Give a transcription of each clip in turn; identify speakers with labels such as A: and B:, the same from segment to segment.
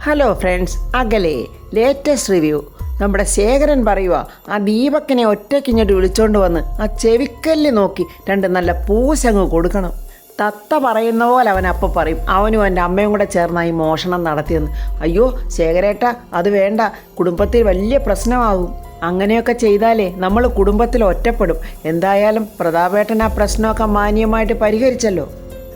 A: Hello friends, അകലെ latest review. നമ്മുടെ ശേഖരൻ പറയുക, ആ ദീപക്കിനെ ഒറ്റയ്ക്കിങ്ങോട്ട് വിളിച്ചോണ്ട് വന്ന് ആ ചെവിക്കല്ല് നോക്കി രണ്ട് നല്ല പൂശങ്ങ് കൊടുക്കണം. തത്ത പറയുന്ന പോലെ അവൻ അപ്പം പറയും അവനും എൻ്റെ അമ്മയും കൂടെ ചേർന്നായി മോഷണം നടത്തിയെന്ന്. അയ്യോ ശേഖരേട്ട, അത് വേണ്ട, കുടുംബത്തിൽ വലിയ പ്രശ്നമാകും. അങ്ങനെയൊക്കെ ചെയ്താലേ നമ്മൾ കുടുംബത്തിൽ ഒറ്റപ്പെടും. എന്തായാലും പ്രതാപേട്ടൻ ആ പ്രശ്നമൊക്കെ മാന്യമായിട്ട് പരിഹരിച്ചല്ലോ.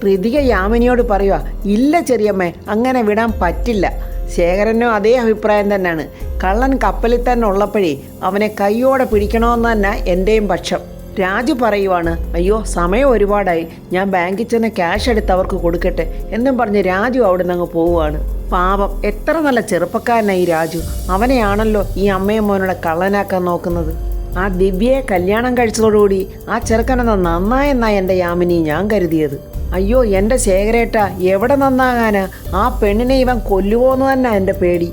A: ഋതിക യാമിനിയോട് പറയുക, ഇല്ല ചെറിയമ്മേ, അങ്ങനെ വിടാൻ പറ്റില്ല. ശേഖരനും അതേ അഭിപ്രായം തന്നെയാണ്. കള്ളൻ കപ്പലിൽ തന്നെ ഉള്ളപ്പോഴേ അവനെ കൈയോടെ പിടിക്കണമെന്ന് തന്നെ എൻ്റെയും പക്ഷം. രാജു പറയുവാണ്, അയ്യോ സമയം ഒരുപാടായി, ഞാൻ ബാങ്കിൽ ചെന്ന് ക്യാഷ് എടുത്ത് അവർക്ക് കൊടുക്കട്ടെ എന്നും പറഞ്ഞ് രാജു അവിടെ നിന്ന് അങ്ങ് പോവുകയാണ്. പാപം, എത്ര നല്ല ചെറുപ്പക്കാരനായി രാജു. അവനെയാണല്ലോ ഈ അമ്മയും മോനോടെ കള്ളനാക്കാൻ നോക്കുന്നത്. ആ ദിവ്യയെ കല്യാണം കഴിച്ചതോടുകൂടി ആ ചെറുക്കനെന്ന നന്നായെന്നായി എൻ്റെ യാമിനി ഞാൻ കരുതിയത്. അയ്യോ എൻ്റെ ശേഖരേട്ട, എവിടെ നന്നാകാനാ? ആ പെണ്ണിനെ ഇവൻ കൊല്ലുവോന്ന് തന്നെ എൻ്റെ പേടി.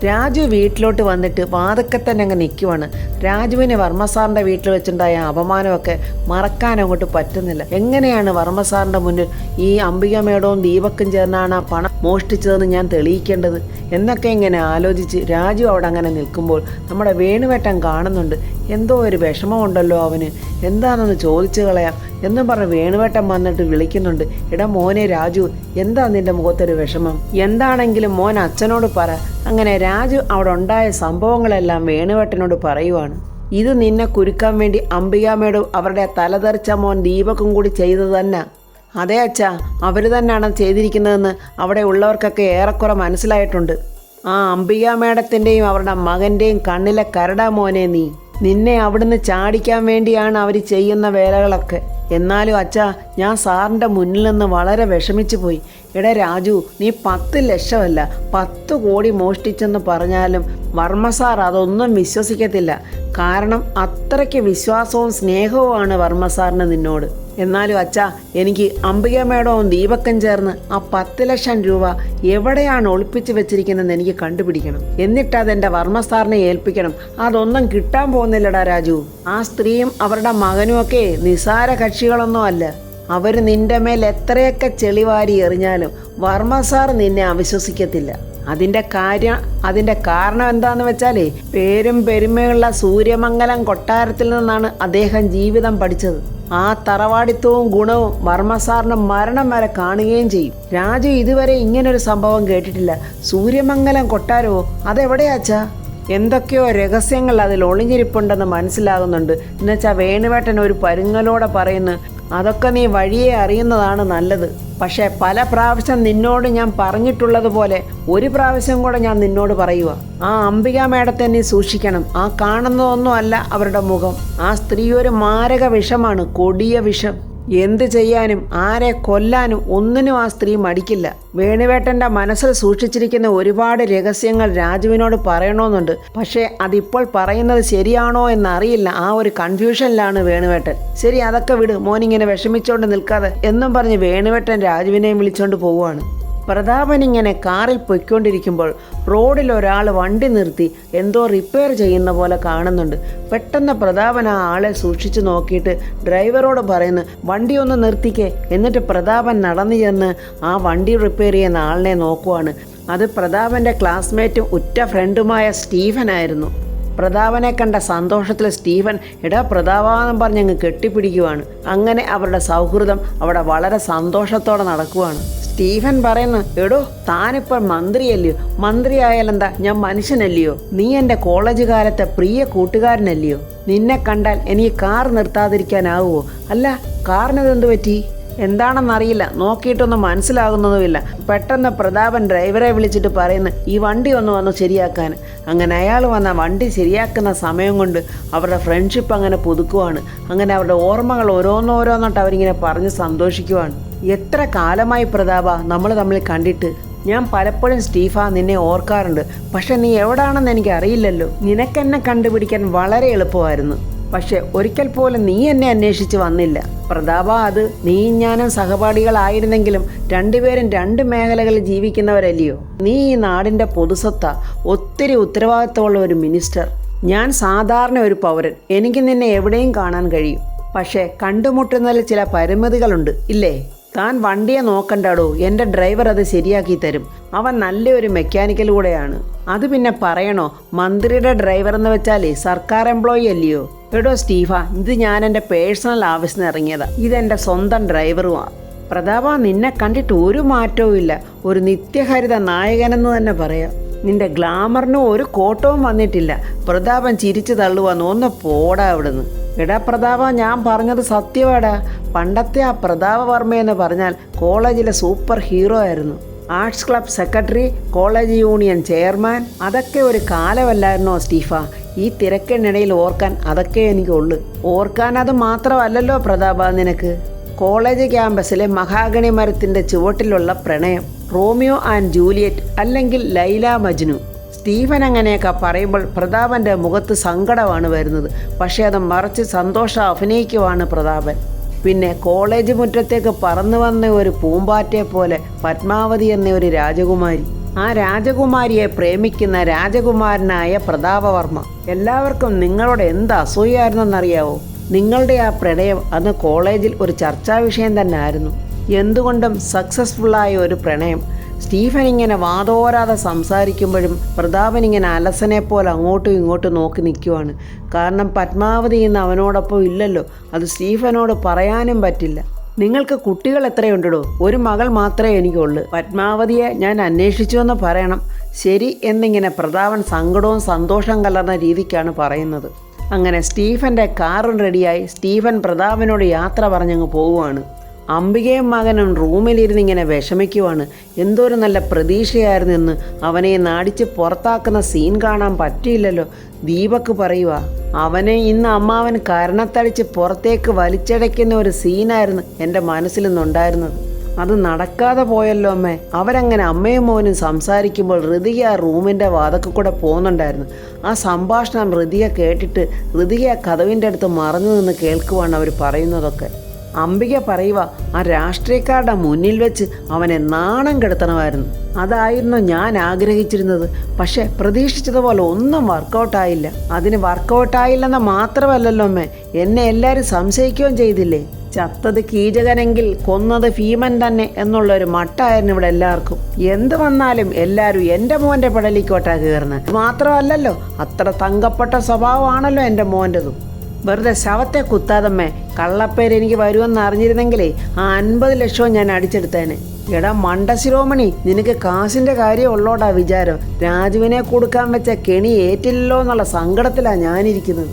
A: രാജു വീട്ടിലോട്ട് വന്നിട്ട് വാതൊക്കെ തന്നെ അങ്ങ് നിൽക്കുവാണ്. രാജുവിന് വർമ്മസാറിൻ്റെ വീട്ടിൽ വെച്ചിട്ടുണ്ടായ അപമാനമൊക്കെ മറക്കാൻ അങ്ങോട്ട് പറ്റുന്നില്ല. എങ്ങനെയാണ് വർമ്മസാറിൻ്റെ മുന്നിൽ ഈ അംബിക മേഡവും ദീപക്കും ചേർന്നാണ് ആ പണം മോഷ്ടിച്ചതെന്ന് ഞാൻ തെളിയിക്കേണ്ടത് എന്നൊക്കെ ഇങ്ങനെ ആലോചിച്ച് രാജു അവിടെ അങ്ങനെ നിൽക്കുമ്പോൾ നമ്മുടെ വേണുവേട്ടൻ കാണുന്നുണ്ട്. എന്തോ ഒരു വിഷമമുണ്ടല്ലോ അവന്, എന്താണെന്ന് ചോദിച്ചു കളയാം എന്നും പറഞ്ഞ് വേണുവേട്ടൻ വന്നിട്ട് വിളിക്കുന്നുണ്ട്. എടാ മോനെ രാജു, എന്താ നിന്റെ മുഖത്തൊരു വിഷമം? എന്താണെങ്കിലും മോൻ അച്ഛനോട് പറ. അങ്ങനെ രാജു അവിടെ ഉണ്ടായ സംഭവങ്ങളെല്ലാം വേണുവേട്ടനോട് പറയുവാണ്. ഇത് നിന്നെ കുരുക്കാൻ വേണ്ടി അംബികാമേടും അവരുടെ തലതെറിച്ച മോൻ ദീപക്കും കൂടി ചെയ്തത് തന്നെ. അതെ അച്ഛാ, അവർ തന്നെയാണ് ചെയ്തിരിക്കുന്നതെന്ന് അവിടെ ഉള്ളവർക്കൊക്കെ ഏറെക്കുറെ മനസ്സിലായിട്ടുണ്ട്. ആ അംബിക മേഡത്തിൻ്റെയും അവരുടെ മകൻ്റെയും കണ്ണിലെ കരടാ മോനെ നീ. നിന്നെ അവിടുന്ന് ചാടിക്കാൻ വേണ്ടിയാണ് അവർ ചെയ്യുന്ന വേലകളൊക്കെ. എന്നാലും അച്ഛാ, ഞാൻ സാറിൻ്റെ മുന്നിൽ നിന്ന് വളരെ വിഷമിച്ചു പോയി. എടാ രാജു, നീ 10 ലക്ഷമല്ല 10 കോടി മോഷ്ടിച്ചെന്ന് പറഞ്ഞാലും വർമ്മ സാർ അതൊന്നും വിശ്വസിക്കത്തില്ല. കാരണം അത്രയ്ക്ക് വിശ്വാസവും സ്നേഹവുമാണ് വർമ്മ സാറിന് നിന്നോട്. എന്നാലും അച്ഛാ, എനിക്ക് അംബിക മേഡവും ദീപക്കും ചേർന്ന് ആ 10 ലക്ഷം രൂപ എവിടെയാണ് ഒളിപ്പിച്ച് വെച്ചിരിക്കുന്നതെന്ന് എനിക്ക് കണ്ടുപിടിക്കണം. എന്നിട്ട് അതെൻ്റെ വർമ്മ സാറിനെ ഏൽപ്പിക്കണം. അതൊന്നും കിട്ടാൻ പോകുന്നില്ലടാ രാജു. ആ സ്ത്രീയും അവരുടെ മകനുമൊക്കെ നിസാര കക്ഷികളൊന്നും അല്ല. അവർ നിന്റെ മേൽ എത്രയൊക്കെ ചെളിവാരി എറിഞ്ഞാലും വർമ്മ സാർ നിന്നെ അവിശ്വസിക്കത്തില്ല. അതിൻ്റെ കാരണം എന്താന്ന് വെച്ചാലേ, പേരും പെരുമയുള്ള സൂര്യമംഗലം കൊട്ടാരത്തിൽ നിന്നാണ് അദ്ദേഹം ജീവിതം പഠിച്ചത്. ആ തറവാടിത്വവും ഗുണവും വർമ്മ സാറിന് മരണം വരെ കാണുകയും ചെയ്യും. രാജു ഇതുവരെ ഇങ്ങനൊരു സംഭവം കേട്ടിട്ടില്ല. സൂര്യമംഗലം കൊട്ടാരമോ? അതെവിടെയാച്ചാ? എന്തൊക്കെയോ രഹസ്യങ്ങൾ അതിൽ ഒളിഞ്ഞിരിപ്പുണ്ടെന്ന് മനസ്സിലാകുന്നുണ്ട്. എന്നുവെച്ചാൽ വേണുവേട്ടൻ ഒരു പരുങ്ങലോടെ പറയുന്നു, അതൊക്കെ നീ വഴിയെ അറിയുന്നതാണ് നല്ലത്. പക്ഷേ പല പ്രാവശ്യം നിന്നോട് ഞാൻ പറഞ്ഞിട്ടുള്ളതുപോലെ ഒരു പ്രാവശ്യം കൂടെ ഞാൻ നിന്നോട് പറയുക, ആ അംബിക മേഡത്തെ നീ സൂക്ഷിക്കണം. ആ കാണുന്നതൊന്നും അല്ല അവരുടെ മുഖം. ആ സ്ത്രീ ഒരു മാരക വിഷമാണ്, കൊടിയ വിഷം. എന്ത് ചെയ്യാനും ആരെ കൊല്ലാനും ഒന്നിനും ആ സ്ത്രീ മടിക്കില്ല. വേണുവേട്ടൻ്റെ മനസ്സിൽ സൂക്ഷിച്ചിരിക്കുന്ന ഒരുപാട് രഹസ്യങ്ങൾ രാജുവിനോട് പറയണമെന്നുണ്ട്. പക്ഷേ അതിപ്പോൾ പറയുന്നത് ശരിയാണോ എന്നറിയില്ല. ആ ഒരു കൺഫ്യൂഷനിലാണ് വേണുവേട്ടൻ. ശരി, അതൊക്കെ വിട്, മോനിങ്ങനെ വിഷമിച്ചോണ്ട് നിൽക്കാതെ എന്നും പറഞ്ഞ് വേണുവേട്ടൻ രാജുവിനെയും വിളിച്ചോണ്ട് പോവുകയാണ്. പ്രതാപൻ ഇങ്ങനെ കാറിൽ പൊയ്ക്കൊണ്ടിരിക്കുമ്പോൾ റോഡിൽ ഒരാൾ വണ്ടി നിർത്തി എന്തോ റിപ്പയർ ചെയ്യുന്ന പോലെ കാണുന്നുണ്ട്. പെട്ടെന്ന് പ്രതാപൻ ആ ആളെ സൂക്ഷിച്ചു നോക്കിയിട്ട് ഡ്രൈവറോട് പറയുന്നു, വണ്ടി ഒന്ന് നിർത്തിക്കേ. എന്നിട്ട് പ്രതാപൻ നടന്നു ചെന്ന് ആ വണ്ടി റിപ്പയർ ചെയ്യുന്ന ആളിനെ നോക്കുവാണ്. അത് പ്രതാപൻ്റെ ക്ലാസ്മേറ്റും ഉറ്റ ഫ്രണ്ടുമായ സ്റ്റീഫനായിരുന്നു. പ്രതാപനെ കണ്ട സന്തോഷത്തിൽ സ്റ്റീഫൻ എടാ പ്രതാപെന്നും പറഞ്ഞങ്ങ് കെട്ടിപ്പിടിക്കുവാണ്. അങ്ങനെ അവരുടെ സൗഹൃദം അവിടെ വളരെ സന്തോഷത്തോടെ നടക്കുവാണ്. സ്റ്റീഫൻ പറയുന്നു, എടോ താനിപ്പോൾ മന്ത്രിയല്ലയോ? മന്ത്രിയായാലെന്താ, ഞാൻ മനുഷ്യനല്ലയോ? നീ എൻ്റെ കോളേജ് കാലത്തെ പ്രിയ കൂട്ടുകാരനല്ലയോ? നിന്നെ കണ്ടാൽ എനിക്ക് കാർ നിർത്താതിരിക്കാനാവുമോ? അല്ല, കാറിനതെന്ത് പറ്റി? എന്താണെന്നറിയില്ല, നോക്കിയിട്ടൊന്നും മനസ്സിലാകുന്നതുമില്ല. പെട്ടെന്ന് പ്രതാപൻ ഡ്രൈവറെ വിളിച്ചിട്ട് പറയുന്നു, ഈ വണ്ടി ഒന്ന് വന്ന് ശരിയാക്കാൻ. അങ്ങനെ അയാൾ വന്ന വണ്ടി ശരിയാക്കുന്ന സമയം കൊണ്ട് അവരുടെ ഫ്രണ്ട്ഷിപ്പ് അങ്ങനെ പുതുക്കുവാണ്. അങ്ങനെ അവരുടെ ഓർമ്മകൾ ഓരോന്നോരോന്നോട്ട് അവരിങ്ങനെ പറഞ്ഞ് സന്തോഷിക്കുവാണ്. എത്ര കാലമായി പ്രതാപ നമ്മൾ തമ്മിൽ കണ്ടിട്ട്. ഞാൻ പലപ്പോഴും സ്റ്റീഫ നിന്നെ ഓർക്കാറുണ്ട്. പക്ഷെ നീ എവിടാണെന്ന് എനിക്ക് അറിയില്ലല്ലോ. നിനക്കെന്നെ കണ്ടുപിടിക്കാൻ വളരെ എളുപ്പമായിരുന്നു. പക്ഷെ ഒരിക്കൽ പോലും നീ എന്നെ അന്വേഷിച്ച് വന്നില്ല പ്രതാപ. അത് നീയും ഞാനും സഹപാഠികളായിരുന്നെങ്കിലും രണ്ടുപേരും 2 മേഖലകളിൽ ജീവിക്കുന്നവരല്ലയോ? നീ ഈ നാടിൻ്റെ പൊതുസ്വത്താ, ഒത്തിരി ഉത്തരവാദിത്തമുള്ള ഒരു മിനിസ്റ്റർ. ഞാൻ സാധാരണ ഒരു പൗരൻ. എനിക്ക് നിന്നെ എവിടെയും കാണാൻ കഴിയും. പക്ഷേ കണ്ടുമുട്ടുന്നതിൽ ചില പരിമിതികളുണ്ട്, ഇല്ലേ? താൻ വണ്ടിയെ നോക്കണ്ടാടോ, എൻ്റെ ഡ്രൈവർ അത് ശരിയാക്കി തരും. അവൻ നല്ലൊരു മെക്കാനിക്കൽ കൂടെയാണ്. അത് പിന്നെ പറയണോ, മന്ത്രിയുടെ ഡ്രൈവർ എന്ന് വെച്ചാലേ സർക്കാർ എംപ്ലോയി അല്ലയോ. എടോ സ്റ്റീഫ, ഇത് ഞാൻ എൻ്റെ പേഴ്സണൽ ആവശ്യത്തിന് ഇറങ്ങിയതാ. ഇതെൻ്റെ സ്വന്തം ഡ്രൈവറുമാണ്. പ്രതാപ, നിന്നെ കണ്ടിട്ട് ഒരു മാറ്റവും ഇല്ല. ഒരു നിത്യഹരിത നായകനെന്ന് തന്നെ പറയാം. നിന്റെ ഗ്ലാമറിനും ഒരു കോട്ടവും വന്നിട്ടില്ല. പ്രതാപൻ ചിരിച്ചു തള്ളുവാന്ന്. ഒന്ന് പോടാ അവിടുന്ന്. എടാ പ്രതാപ, ഞാൻ പറഞ്ഞത് സത്യവാടാ. പണ്ടത്തെ ആ പ്രതാപ വർമ്മയെന്ന് പറഞ്ഞാൽ കോളേജിലെ സൂപ്പർ ഹീറോ ആയിരുന്നു. Arts club secretary, college union chairman. അതൊക്കെ ഒരു കാലമല്ലായിരുന്നോ സ്റ്റീഫ? ഈ തിരക്കിനിടയിൽ ഓർക്കാൻ അതൊക്കെ എനിക്കുള്ളു. ഓർക്കാൻ അത് മാത്രമല്ലല്ലോ പ്രതാപ നിനക്ക്. കോളേജ് ക്യാമ്പസിലെ മഹാഗണി മരത്തിൻ്റെ ചുവട്ടിലുള്ള പ്രണയം, റോമിയോ ആൻഡ് ജൂലിയറ്റ് അല്ലെങ്കിൽ ലൈല മജ്നു. സ്റ്റീഫൻ അങ്ങനെയൊക്കെ പറയുമ്പോൾ പ്രതാപൻ്റെ മുഖത്ത് സങ്കടമാണ് വരുന്നത്. പക്ഷേ അത് മറച്ച് സന്തോഷം അഭിനയിക്കുവാണ് പ്രതാപൻ. പിന്നെ കോളേജ് മുറ്റത്തേക്ക് പറന്നു വന്ന ഒരു പൂമ്പാറ്റയെ പോലെ പത്മാവതി എന്ന ഒരു രാജകുമാരി. ആ രാജകുമാരിയെ പ്രേമിക്കുന്ന രാജകുമാരനായ പ്രതാപവർമ്മ. എല്ലാവർക്കും നിങ്ങളോട് എന്ത് അസൂയായിരുന്നെന്നറിയാവോ? നിങ്ങളുടെ ആ പ്രണയം അന്ന് കോളേജിൽ ഒരു ചർച്ചാ വിഷയം തന്നെ ആയിരുന്നു. എന്തുകൊണ്ടും സക്സസ്ഫുള്ളായ ഒരു പ്രണയം. സ്റ്റീഫൻ ഇങ്ങനെ വാതോരാതെ സംസാരിക്കുമ്പോഴും പ്രതാപൻ ഇങ്ങനെ അലസനെ പോലെ അങ്ങോട്ടും ഇങ്ങോട്ടും നോക്കി നിൽക്കുവാണ്. കാരണം പത്മാവതി ഇന്ന് അവനോടൊപ്പം ഇല്ലല്ലോ. അത് സ്റ്റീഫനോട് പറയാനും പറ്റില്ല. നിങ്ങൾക്ക് കുട്ടികൾ എത്രയുണ്ടോ? ഒരു മകൾ മാത്രമേ എനിക്കുള്ളൂ. പത്മാവതിയെ ഞാൻ അന്വേഷിച്ചു എന്ന് പറയണം. ശരി എന്നിങ്ങനെ പ്രതാപൻ സങ്കടവും സന്തോഷം കലർന്ന രീതിക്കാണ് പറയുന്നത്. അങ്ങനെ സ്റ്റീഫൻ്റെ കാറും റെഡിയായി. സ്റ്റീഫൻ പ്രതാപനോട് യാത്ര പറഞ്ഞങ്ങ് പോവുകയാണ്. അംബികയും മകനും റൂമിലിരുന്ന് ഇങ്ങനെ വിഷമിക്കുവാണ്. എന്തോരു നല്ല പ്രതീക്ഷയായിരുന്നു എന്ന്. അവനെ നാടിച്ച് പുറത്താക്കുന്ന സീൻ കാണാൻ പറ്റിയില്ലല്ലോ. ദീപക് പറയുക, അവനെ ഇന്ന് അമ്മാവൻ കരണത്തടിച്ച് പുറത്തേക്ക് വലിച്ചടയ്ക്കുന്ന ഒരു സീനായിരുന്നു എൻ്റെ മനസ്സിൽ നിന്നുണ്ടായിരുന്നത്. അത് നടക്കാതെ പോയല്ലോ അമ്മേ. അവരങ്ങനെ അമ്മയും മോനും സംസാരിക്കുമ്പോൾ ഋതിക ആ റൂമിൻ്റെ വാതക്ക് കൂടെ പോകുന്നുണ്ടായിരുന്നു. ആ സംഭാഷണം ഋതിക കേട്ടിട്ട് ഋതിക ആ കതവിൻ്റെ അടുത്ത് മറഞ്ഞു നിന്ന് കേൾക്കുവാണ് അവർ പറയുന്നതൊക്കെ. അംബിക പറയുക, ആ രാഷ്ട്രീയക്കാരുടെ മുന്നിൽ വെച്ച് അവനെ നാണം കെടുത്തണമായിരുന്നു. അതായിരുന്നു ഞാൻ ആഗ്രഹിച്ചിരുന്നത്. പക്ഷെ പ്രതീക്ഷിച്ചതുപോലെ ഒന്നും വർക്കൗട്ടായില്ല. അതിന് വർക്കൗട്ടായില്ലെന്ന് മാത്രമല്ലല്ലോ അമ്മേ, എന്നെ എല്ലാവരും സംശയിക്കുകയും ചെയ്തില്ലേ. ചത്തത് കീചകനെങ്കിൽ കൊന്നത് ഭീമൻ തന്നെ എന്നുള്ളൊരു മട്ടായിരുന്നു ഇവിടെ എല്ലാവർക്കും. എന്ത് വന്നാലും എല്ലാവരും എൻ്റെ മോൻ്റെ പടലിക്കോട്ടാ കയറുന്നത്. മാത്രമല്ലല്ലോ, അത്ര തങ്കപ്പെട്ട സ്വഭാവമാണല്ലോ എൻ്റെ മോൻ്റെതും. വെറുതെ ശവത്തെ കുത്താതമ്മേ. കള്ളപ്പേര് എനിക്ക് വരുമെന്ന് അറിഞ്ഞിരുന്നെങ്കിലേ ആ 50 ലക്ഷവും ഞാൻ അടിച്ചെടുത്തേനെ. എടാ മണ്ടശിരോമണി, നിനക്ക് കാശിൻ്റെ കാര്യം ഉള്ളോടാ വിചാരം. രാജുവിനെ കൊടുക്കാൻ വെച്ച കെണി ഏറ്റില്ലല്ലോ എന്നുള്ള സങ്കടത്തിലാണ് ഞാനിരിക്കുന്നത്.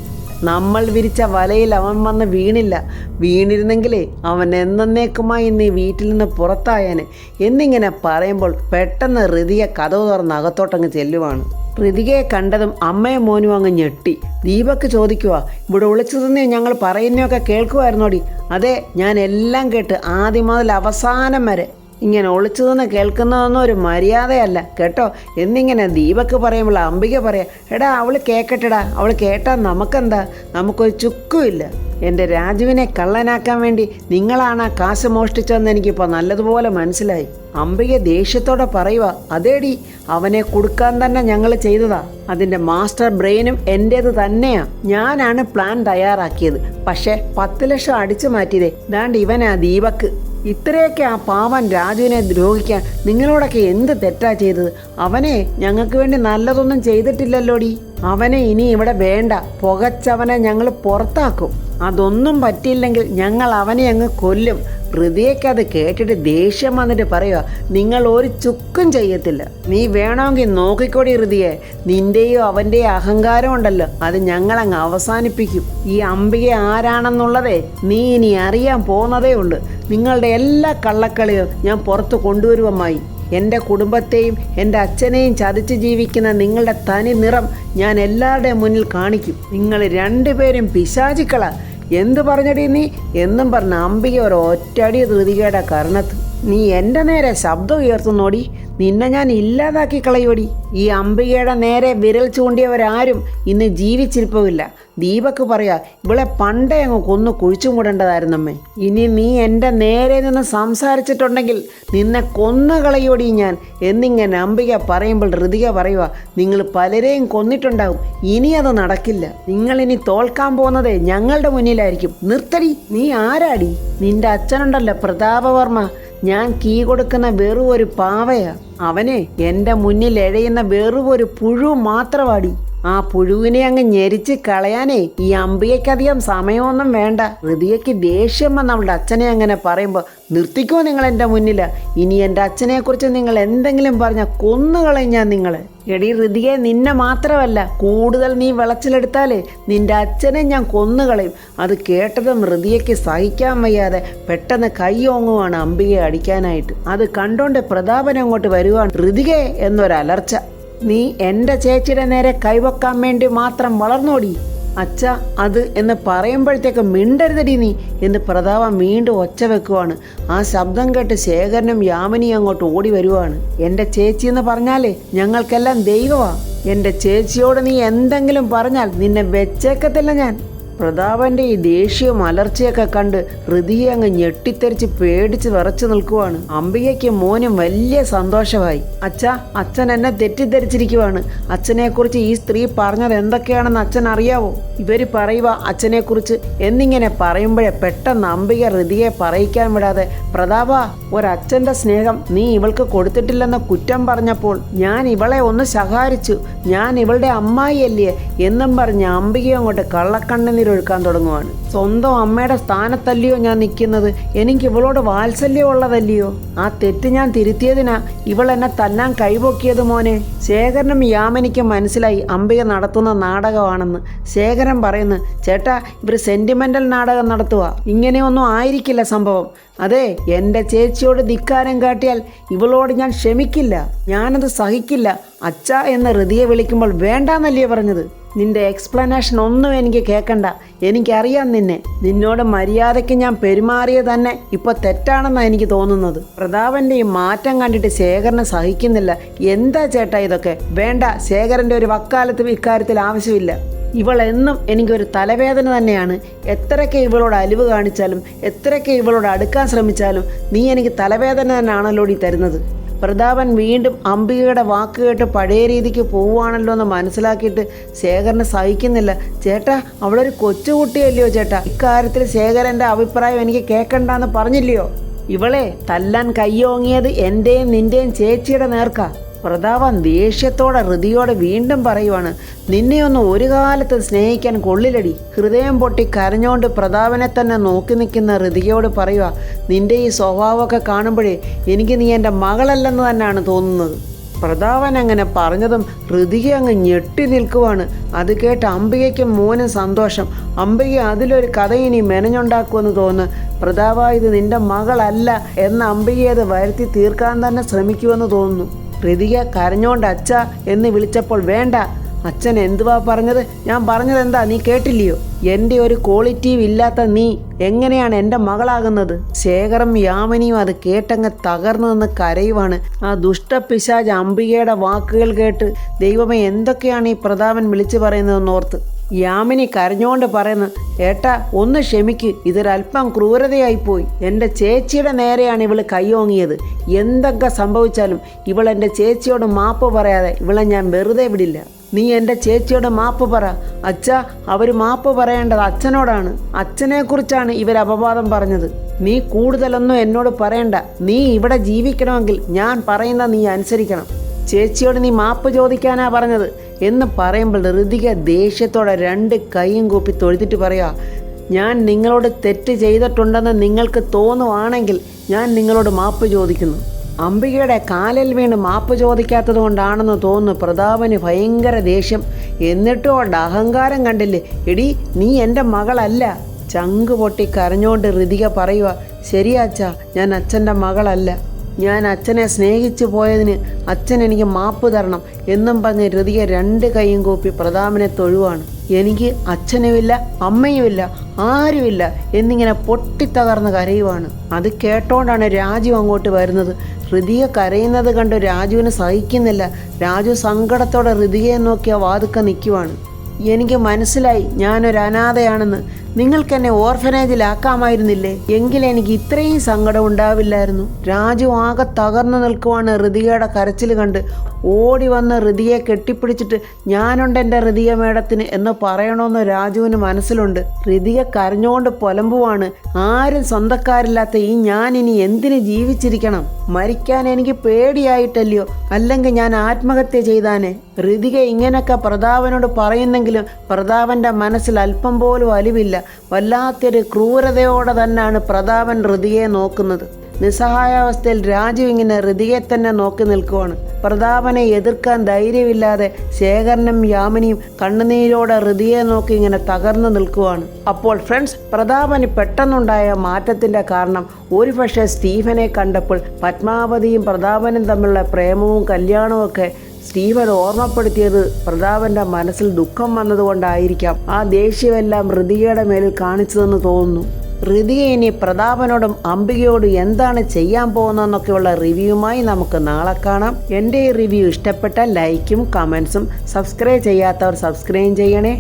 A: നമ്മൾ വിരിച്ച വലയിൽ അവൻ വന്ന് വീണില്ല. വീണിരുന്നെങ്കിലേ അവൻ എന്നേക്കുമായി ഇന്ന് വീട്ടിൽ നിന്ന് പുറത്തായേനെ എന്നിങ്ങനെ പറയുമ്പോൾ പെട്ടെന്ന് ഋതിയെ കതവ് തുറന്ന് അകത്തോട്ടങ്ങ് ചെല്ലുവാണ്. ഋതികയെ കണ്ടതും അമ്മയും മോനും അങ്ങ് ഞെട്ടി. ദീപക് ചോദിക്കുക, ഇവിടെ ഒളിച്ചതെന്ന് ഞങ്ങൾ പറയുന്നതൊക്കെ കേൾക്കുമായിരുന്നോടി? അതെ, ഞാൻ എല്ലാം കേട്ട് ആദ്യം മുതൽ അവസാനം വരെ. ഇങ്ങനെ ഒളിച്ചതെന്ന് കേൾക്കുന്നതൊന്നും ഒരു മര്യാദയല്ല കേട്ടോ എന്നിങ്ങനെ ദീപക് പറയുമ്പോൾ അംബിക പറയാം, എടാ അവൾ കേൾക്കട്ടെടാ, അവൾ കേട്ടാൽ നമുക്കെന്താ? നമുക്കൊരു ചുക്കുമില്ല. എൻ്റെ രാജുവിനെ കള്ളനാക്കാൻ വേണ്ടി നിങ്ങളാണ് ആ കാശ് മോഷ്ടിച്ചതെന്ന് എനിക്കിപ്പോൾ നല്ലതുപോലെ മനസ്സിലായി. അംബിക ദേഷ്യത്തോടെ പറയുക, അതേടി, അവനെ കൊടുക്കാൻ തന്നെ ഞങ്ങൾ ചെയ്തതാ. അതിൻ്റെ മാസ്റ്റർ ബ്രെയിനും എൻ്റേത് തന്നെയാ. ഞാനാണ് പ്ലാൻ തയ്യാറാക്കിയത്. പക്ഷേ 10 ലക്ഷം അടിച്ചു മാറ്റിയതേ ദാണ്ട് ഇവനാ ദീപക്. ഇത്രയൊക്കെ ആ പാവൻ രാജുവിനെ ദ്രോഹിക്കാൻ നിങ്ങളോടൊക്കെ എന്ത് തെറ്റാ ചെയ്തത്? അവനെ ഞങ്ങൾക്ക് വേണ്ടി നല്ലതൊന്നും ചെയ്തിട്ടില്ലല്ലോടി. അവനെ ഇനി ഇവിടെ വേണ്ട. പുകച്ചവനെ ഞങ്ങൾ പുറത്താക്കും. അതൊന്നും പറ്റിയില്ലെങ്കിൽ ഞങ്ങൾ അവനെ അങ്ങ് കൊല്ലും. ഹൃദയക്ക് അത് കേട്ടിട്ട് ദേഷ്യം വന്നിട്ട് പറയുക, നിങ്ങൾ ഒരു ചുക്കും ചെയ്യത്തില്ല. നീ വേണമെങ്കിൽ നോക്കിക്കോടി ഹൃദയെ. നിന്റെയോ അവൻ്റെയോ അഹങ്കാരം ഉണ്ടല്ലോ, അത് ഞങ്ങളങ്ങ് അവസാനിപ്പിക്കും. ഈ അംബിക ആരാണെന്നുള്ളതേ നീ ഇനി അറിയാൻ പോകുന്നതേ ഉള്ളൂ. നിങ്ങളുടെ എല്ലാ കള്ളക്കളിയും ഞാൻ പുറത്ത് കൊണ്ടുവരുവമ്മായി. എൻ്റെ കുടുംബത്തെയും എൻ്റെ അച്ഛനെയും ചതിച്ച് ജീവിക്കുന്ന നിങ്ങളുടെ തനി നിറം ഞാൻ എല്ലാവരുടെയും മുന്നിൽ കാണിക്കും. നിങ്ങൾ രണ്ടുപേരും പിശാചുക്കളാ. എന്ത് പറഞ്ഞടി നീ എന്നും പറഞ്ഞ അംബിക ഒരു ഒറ്റടി ധൃതികയുടെ കർണത്ത്. നീ എൻ്റെ നേരെ ശബ്ദം ഉയർത്തുന്നോടി. നിന്നെ ഞാൻ ഇല്ലാതാക്കി കളയോടി. ഈ അംബികയുടെ നേരെ വിരൽ ചൂണ്ടിയവരാരും ഇന്ന് ജീവിച്ചിരിപ്പില്ല. ദീപക്ക് പറയാ, ഇവളെ പണ്ടേ അങ്ങ് കൊന്നു കുഴിച്ചു മൂടേണ്ടതായിരുന്നമ്മേ. ഇനി നീ എൻ്റെ നേരെ നിന്ന് സംസാരിച്ചിട്ടുണ്ടെങ്കിൽ നിന്നെ കൊന്നു കളയോടി ഞാൻ എന്നിങ്ങനെ അംബിക പറയുമ്പോൾ ഋതിക പറയുക, നിങ്ങൾ പലരെയും കൊന്നിട്ടുണ്ടാകും, ഇനി അത് നടക്കില്ല. നിങ്ങളിനി തോൽക്കാൻ പോകുന്നതേ ഞങ്ങളുടെ മുന്നിലായിരിക്കും. നിർത്തടി. നീ ആരാടി? നിന്റെ അച്ഛനുണ്ടല്ലോ പ്രതാപവർമ്മ, ഞാൻ കീ കൊടുക്കുന്ന വെറും ഒരു പാവയാ. അവനെ എൻ്റെ മുന്നിൽ എഴയുന്ന വെറും ഒരു പുഴു മാത്രമാടി. ആ പുഴുവിനെ അങ്ങ് ഞെരിച്ച് കളയാനേ ഈ അമ്പിയക്കധികം സമയമൊന്നും വേണ്ട. ഋതികയ്ക്ക് ദേഷ്യം വന്ന് അവളുടെ അച്ഛനെ അങ്ങനെ പറയുമ്പോൾ, നിർത്തിക്കോ നിങ്ങൾ എൻ്റെ മുന്നിൽ. ഇനി എൻ്റെ അച്ഛനെക്കുറിച്ച് നിങ്ങൾ എന്തെങ്കിലും പറഞ്ഞാൽ കൊന്നുകളയും ഞാൻ നിങ്ങളെ. എടി ഋതികെ, നിന്നെ മാത്രമല്ല, കൂടുതൽ നീ വിളച്ചിലെടുത്താലേ നിന്റെ അച്ഛനെ ഞാൻ കൊന്നുകളയും. അത് കേട്ടതും ഋതികയ്ക്ക് സഹിക്കാൻ വയ്യാതെ പെട്ടെന്ന് കൈ ഓങ്ങുവാണ് അംബികയെ അടിക്കാനായിട്ട്. അത് കണ്ടോണ്ട് പ്രതാപൻ അങ്ങോട്ട് വരുവാണ്. ഋതികെ എന്നൊരലർച്ച. നീ എൻ്റെ ചേച്ചിയുടെ നേരെ കൈവക്കാൻ വേണ്ടി മാത്രം വളർന്നോടി. അച്ഛ അത് എന്ന് പറയുമ്പോഴത്തേക്ക് മിണ്ടരുതടി നീ എന്ന് പ്രതാപൻ വീണ്ടും ഒച്ച വെക്കുവാണ്. ആ ശബ്ദം കേട്ട് ശേഖരനും യാമിനിയും അങ്ങോട്ട് ഓടി വരുവാണ്. എൻ്റെ ചേച്ചി എന്ന് പറഞ്ഞാലേ ഞങ്ങൾക്കെല്ലാം ദൈവമാ. എൻ്റെ ചേച്ചിയോട് നീ എന്തെങ്കിലും പറഞ്ഞാൽ നിന്നെ വെച്ചേക്കത്തില്ല ഞാൻ. പ്രതാപൻ്റെ ഈ ദേഷ്യവും അലർച്ചയൊക്കെ കണ്ട് ഋതിയെ അങ്ങ് ഞെട്ടിത്തെറിച്ച് പേടിച്ച് വിറച്ചു നിൽക്കുവാണ്. അംബികയ്ക്ക് മോനും വലിയ സന്തോഷമായി. അച്ഛൻ എന്നെ തെറ്റിദ്ധരിച്ചിരിക്കുവാണ്. അച്ഛനെക്കുറിച്ച് ഈ സ്ത്രീ പറഞ്ഞത് എന്തൊക്കെയാണെന്ന് അച്ഛൻ അറിയാവോ? ഇവര് പറയുക അച്ഛനെക്കുറിച്ച് എന്നിങ്ങനെ പറയുമ്പോഴേ പെട്ടെന്ന് അംബിക ഋതിയെ പറയിക്കാൻ വിടാതെ, പ്രതാപ, ഒരച്ഛൻ്റെ സ്നേഹം നീ ഇവൾക്ക് കൊടുത്തിട്ടില്ലെന്ന കുറ്റം പറഞ്ഞപ്പോൾ ഞാൻ ഇവളെ ഒന്ന് ശകാരിച്ചു. ഞാൻ ഇവളുടെ അമ്മായിയല്ലേ എന്നും പറഞ്ഞ് അംബിക അങ്ങോട്ട് കള്ളക്കണ്ണിന് ഒഴുക്കാൻ തുടങ്ങുവാണ്. സ്വന്തം അമ്മയുടെ സ്ഥാനത്തല്ലയോ ഞാൻ നിൽക്കുന്നത്? എനിക്ക് ഇവളോട് വാത്സല്യം ഉള്ളതല്ലയോ? ആ തെറ്റ് ഞാൻ തിരുത്തിയതിനാ ഇവൾ എന്നെ തല്ലാൻ കൈപൊക്കിയത് മോനെ. ശേഖരനും യാമിനിക്കും മനസ്സിലായി അംബിക നടത്തുന്ന നാടകമാണെന്ന്. ശേഖരൻ പറയുന്നു, ചേട്ടാ, ഇവർ സെന്റിമെന്റൽ നാടകം നടത്തുക. ഇങ്ങനെയൊന്നും ആയിരിക്കില്ല സംഭവം. അതെ, എൻ്റെ ചേച്ചിയോട് ധിക്കാരം കാട്ടിയാൽ ഇവളോട് ഞാൻ ക്ഷമിക്കില്ല, ഞാനത് സഹിക്കില്ല. അച്ഛ എന്ന് ഋതിയെ വിളിക്കുമ്പോൾ വേണ്ടാന്നല്ലേ പറഞ്ഞത്? നിന്റെ എക്സ്പ്ലനേഷൻ ഒന്നും എനിക്ക് കേൾക്കണ്ട. എനിക്കറിയാം നിന്നോട് മര്യാദയ്ക്ക് ഞാൻ പെരുമാറിയത് തന്നെ ഇപ്പോൾ തെറ്റാണെന്നാണ് എനിക്ക് തോന്നുന്നത്. പ്രതാപൻ്റെ ഈ മാറ്റം കണ്ടിട്ട് ശേഖരന് സഹിക്കുന്നില്ല. എന്താ ചേട്ടാ ഇതൊക്കെ? വേണ്ട, ശേഖരൻ്റെ ഒരു വക്കാലത്തും ഇക്കാര്യത്തിൽ ആവശ്യമില്ല. ഇവൾ എന്നും എനിക്കൊരു തലവേദന തന്നെയാണ്. എത്രയൊക്കെ ഇവളോട് അലിവ് കാണിച്ചാലും എത്രയൊക്കെ ഇവളോട് അടുക്കാൻ ശ്രമിച്ചാലും നീ എനിക്ക് തലവേദന തന്നെയാണല്ലോ ഈ തരുന്നത്. പ്രതാപൻ വീണ്ടും അംബികയുടെ വാക്ക് കേട്ട് പഴയ രീതിക്ക് പോവുകയാണല്ലോ എന്ന് മനസ്സിലാക്കിയിട്ട് ശേഖരന് സഹിക്കുന്നില്ല. ചേട്ടാ, അവളൊരു കൊച്ചുകുട്ടിയല്ലയോ ചേട്ടാ? ഇക്കാര്യത്തിൽ ശേഖരൻ്റെ അഭിപ്രായം എനിക്ക് കേൾക്കണ്ടെന്ന് പറഞ്ഞില്ലയോ? ഇവളെ തല്ലാൻ കയ്യോങ്ങിയത് എൻ്റെയും നിൻ്റെയും ചേച്ചിയുടെ നേർക്കാ. പ്രതാപൻ ദേഷ്യത്തോടെ ഋതിയോട് വീണ്ടും പറയുവാണ്, നിന്നെയൊന്നും ഒരു കാലത്ത് സ്നേഹിക്കാൻ കൊള്ളിലടി. ഹൃദയം പൊട്ടി കരഞ്ഞുകൊണ്ട് പ്രതാപനെ തന്നെ നോക്കി നിൽക്കുന്ന ഋതികയോട് പറയുക, നിന്റെ ഈ സ്വഭാവമൊക്കെ കാണുമ്പോഴേ എനിക്ക് നീ എൻ്റെ മകളല്ലെന്ന് തന്നെയാണ് തോന്നുന്നത്. പ്രതാപൻ അങ്ങനെ പറഞ്ഞതും ഋതിക അങ്ങ് ഞെട്ടി നിൽക്കുവാണ്. അത് കേട്ട് അംബികയ്ക്കും മോനും സന്തോഷം. അംബിക അതിലൊരു കഥ ഇനി മെനഞ്ഞുണ്ടാക്കുമെന്ന് തോന്നുന്നു. പ്രതാപ, ഇത് നിന്റെ മകളല്ല എന്ന അംബികയെ അത് വരുത്തി തീർക്കാൻ തന്നെ ശ്രമിക്കുമെന്ന് തോന്നുന്നു. ഋതിക കരഞ്ഞോണ്ട് അച്ഛ എന്ന് വിളിച്ചപ്പോൾ, വേണ്ട, അച്ഛൻ എന്തുവാ പറഞ്ഞത്? ഞാൻ പറഞ്ഞത് എന്താ നീ കേട്ടില്ലയോ? എൻ്റെ ഒരു ക്വാളിറ്റിയും ഇല്ലാത്ത നീ എങ്ങനെയാണ് എൻ്റെ മകളാകുന്നത്? ശേഖരം യാമിനിയും അത് കേട്ടങ്ങ് തകർന്നു നിന്ന് കരയുവാണ്. ആ ദുഷ്ടപിശാച് അംബികയുടെ വാക്കുകൾ കേട്ട്, ദൈവമേ, എന്തൊക്കെയാണ് ഈ പ്രതാപൻ വിളിച്ചു പറയുന്നതെന്നോർത്ത് യാമിനി കരഞ്ഞുകൊണ്ട് പറയുന്നു, ഏട്ടാ, ഒന്ന് ക്ഷമിക്ക്, ഇതൊരല്പം ക്രൂരതയായിപ്പോയി. എൻ്റെ ചേച്ചിയുടെ നേരെയാണ് ഇവൾ കൈയോങ്ങിയത്. എന്തൊക്കെ സംഭവിച്ചാലും ഇവൾ എൻ്റെ ചേച്ചിയോട് മാപ്പ് പറയാതെ ഇവളെ ഞാൻ വെറുതെ വിടില്ല. നീ എൻ്റെ ചേച്ചിയോട് മാപ്പ് പറ. അച്ഛാ, അവർ മാപ്പ് പറയേണ്ടത് അച്ഛനോടാണ്. അച്ഛനെക്കുറിച്ചാണ് ഇവർ അപവാദം പറഞ്ഞത്. നീ കൂടുതലൊന്നും എന്നോട് പറയണ്ട. നീ ഇവിടെ ജീവിക്കണമെങ്കിൽ ഞാൻ പറയുന്ന നീ അനുസരിക്കണം. ചേച്ചിയോട് നീ മാപ്പ് ചോദിക്കാനാ പറഞ്ഞത് എന്ന് പറയുമ്പോൾ ഋതിക ദേഷ്യത്തോടെ രണ്ട് കൈയും കൂപ്പി തൊഴുതിട്ട് പറയാ, ഞാൻ നിങ്ങളോട് തെറ്റ് ചെയ്തിട്ടുണ്ടെന്ന് നിങ്ങൾക്ക് തോന്നുവാണെങ്കിൽ ഞാൻ നിങ്ങളോട് മാപ്പ് ചോദിക്കുന്നു. അംബികയുടെ കാലിൽ വീണ് മാപ്പ് ചോദിക്കാത്തത് കൊണ്ടാണെന്ന് തോന്നുന്നു പ്രതാപന് ഭയങ്കര ദേഷ്യം. എന്നിട്ടും അവളുടെ അഹങ്കാരം കണ്ടില്ലേ? എടി, നീ എൻ്റെ മകളല്ല. ചങ്ക് പൊട്ടി കരഞ്ഞുകൊണ്ട് ഋതിക പറയുക, ശരിയാച്ചാ, ഞാൻ അച്ഛൻ്റെ മകളല്ല. ഞാൻ അച്ഛനെ സ്നേഹിച്ചു പോയതിന് അച്ഛൻ എനിക്ക് മാപ്പ് തരണം എന്നും പറഞ്ഞ് ഹൃതിക 2 കൈയും കൂപ്പി പ്രതാപനെ തൊഴുവാണ്. എനിക്ക് അച്ഛനുമില്ല അമ്മയുമില്ല ആരുമില്ല എന്നിങ്ങനെ പൊട്ടിത്തകർന്ന് കരയുവാണ്. അത് കേട്ടോണ്ടാണ് രാജു അങ്ങോട്ട് വരുന്നത്. ഹൃതിക കരയുന്നത് കണ്ട് രാജുവിന് സഹിക്കുന്നില്ല. രാജു സങ്കടത്തോടെ ഹൃതികയെ നോക്കിയ വാതുക്ക നിൽക്കുവാണ്. എനിക്ക് മനസ്സിലായി ഞാനൊരു അനാഥയാണെന്ന്. നിങ്ങൾക്കെന്നെ ഓർഫനേജിലാക്കാമായിരുന്നില്ലേ? എങ്കിലെനിക്ക് ഇത്രയും സങ്കടം ഉണ്ടാവില്ലായിരുന്നു. രാജു ആകെ തകർന്നു നിൽക്കുവാണ് ഹൃതികയുടെ കരച്ചിൽ കണ്ട്. ഓടി വന്ന് ഹൃതിയെ കെട്ടിപ്പിടിച്ചിട്ട് ഞാനുണ്ട് എൻ്റെ ഹൃതിക മേഡത്തിന് എന്ന് പറയണമെന്ന് രാജുവിന് മനസ്സിലുണ്ട്. ഹൃതിക കരഞ്ഞുകൊണ്ട് പുലമ്പുവാണ്. ആരും സ്വന്തക്കാരില്ലാത്ത ഈ ഞാൻ ഇനി എന്തിന് ജീവിച്ചിരിക്കണം? മരിക്കാൻ എനിക്ക് പേടിയായിട്ടല്ലയോ? അല്ലെങ്കിൽ ഞാൻ ആത്മഹത്യ ചെയ്താനേ. ഹൃതിക ഇങ്ങനെയൊക്കെ പ്രതാപനോട് പറയുന്നെങ്കിലും പ്രതാപൻ്റെ മനസ്സിൽ അല്പം പോലും അലിവില്ല. വല്ലാത്തൊരു ക്രൂരതയോടെ തന്നെയാണ് പ്രതാപൻ ഹൃതികയെ നോക്കുന്നത്. നിസ്സഹായാവസ്ഥയിൽ രാജു ഇങ്ങനെ ഹൃതികയെ തന്നെ നോക്കി നിൽക്കുവാണ്. പ്രതാപനെ എതിർക്കാൻ ധൈര്യമില്ലാതെ ശേഖരനും യാമിനിയും കണ്ണുനീരോടെ ഹൃതികയെ നോക്കി ഇങ്ങനെ തകർന്നു നിൽക്കുവാണ്. അപ്പോൾ ഫ്രണ്ട്സ്, പ്രതാപന് പെട്ടെന്നുണ്ടായ മാറ്റത്തിൻ്റെ കാരണം ഒരുപക്ഷെ സ്റ്റീഫനെ കണ്ടപ്പോൾ പത്മാവതിയും പ്രതാപനും തമ്മിലുള്ള പ്രേമവും കല്യാണവും ഒക്കെ സ്റ്റീഫൻ ഓർമ്മപ്പെടുത്തിയത് പ്രതാപൻ്റെ മനസ്സിൽ ദുഃഖം വന്നതുകൊണ്ടായിരിക്കാം. ആ ദേഷ്യമെല്ലാം ഹൃതികയുടെ മേലിൽ കാണിച്ചതെന്ന് തോന്നുന്നു. ഹൃതിക ഇനി പ്രതാപനോടും അംബികയോടും എന്താണ് ചെയ്യാൻ പോകുന്നതെന്നൊക്കെയുള്ള റിവ്യൂമായി നമുക്ക് നാളെ കാണാം. എൻ്റെ ഈ റിവ്യൂ ഇഷ്ടപ്പെട്ടാൽ ലൈക്കും കമൻസും, സബ്സ്ക്രൈബ് ചെയ്യാത്തവർ സബ്സ്ക്രൈബ് ചെയ്യണേ.